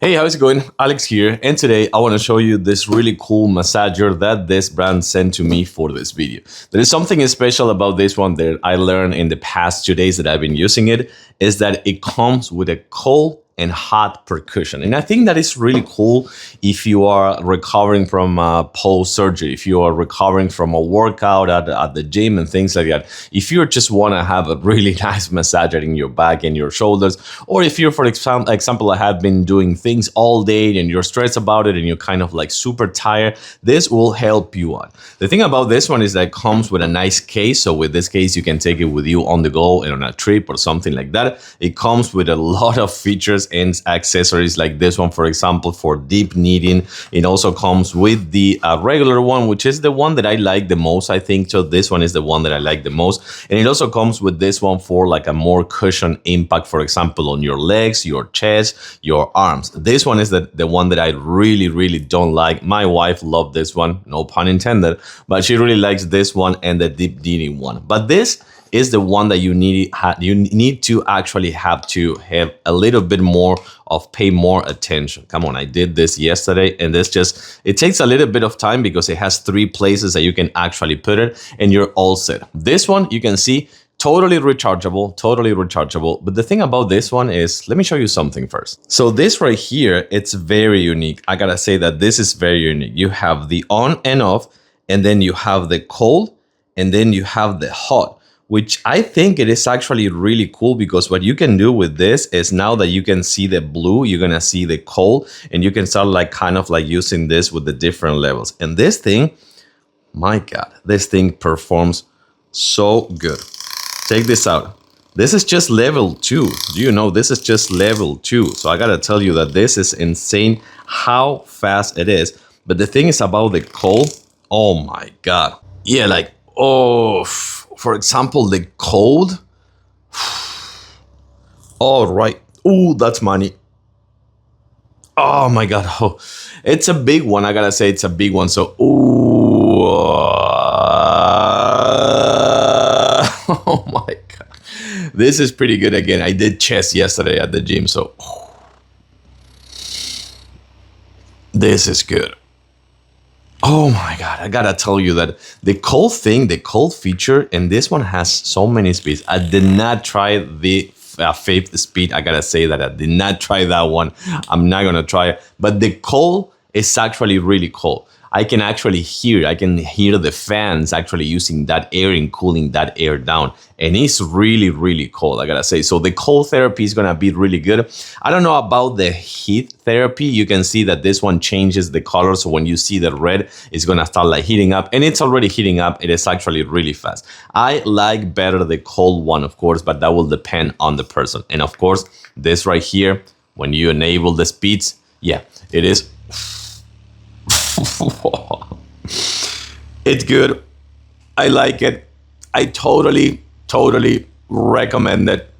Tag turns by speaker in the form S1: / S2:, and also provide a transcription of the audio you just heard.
S1: Hey, how's it going? Alex here, and today I want to show you this really cool massager that this brand sent to me for this video. There is something special about this one that I learned in the past 2 days that I've been using it, is that it comes with a cold and hot percussion. And I think that is really cool if you are recovering from post-surgery, if you are recovering from a workout at the gym and things like that. If you just want to have a really nice massager in your back and your shoulders, or if you're, for example, I have been doing things all day and you're stressed about it and you're kind of like super tired, this will help you out. The thing about this one is that it comes with a nice case. So with this case, you can take it with you on the go and on a trip or something like that. It comes with a lot of features and accessories like this one, for example, for deep kneading. It also comes with the regular one, which is the one that I like the most, I think. So this one is the one that I like the most. And it also comes with this one for like a more cushion impact, for example, on your legs, your chest, your arms. This one is the one that I really don't like. My wife loved this one, no pun intended, but she really likes this one and the deep kneading one. But this is the one that you need to actually have to have a little bit more of pay more attention. Come on, I did this yesterday, and it takes a little bit of time because it has 3 places that you can actually put it, and you're all set. This one, you can see, totally rechargeable. But the thing about this one is, let me show you something first. So this right here, it's very unique. I gotta say that this is very unique. You have the on and off, and then you have the cold, and then you have the hot, which I think it is actually really cool, because what you can do with this is, now that you can see the blue, you're gonna see the cold, and you can start like kind of like using this with the different levels. And this thing, my God, this thing performs so good. Check this out. This is just level 2. Do you know this is just level 2? So I gotta tell you that this is insane how fast it is. But the thing is about the cold, oh my God. Yeah, like, oh, for example, the cold. All right. Oh, that's money. Oh my God. Oh, it's a big one. I gotta say, it's a big one. So, oh my God. This is pretty good. Again, I did chest yesterday at the gym. So, this is good. Oh my God, I gotta tell you that the cold feature, and this one has so many speeds. I did not try the fifth speed. I gotta say that I did not try that one. I'm not gonna try it. But the cold is actually really cold. I can hear the fans actually using that air and cooling that air down. And it's really cold, I gotta say. So the cold therapy is gonna be really good. I don't know about the heat therapy. You can see that this one changes the color. So when you see the red, it's gonna start like heating up, and it's already heating up. It is actually really fast. I like better the cold one, of course, but that will depend on the person. And of course, this right here, when you enable the speeds, yeah, it is. It's good. I like it. I totally recommend it.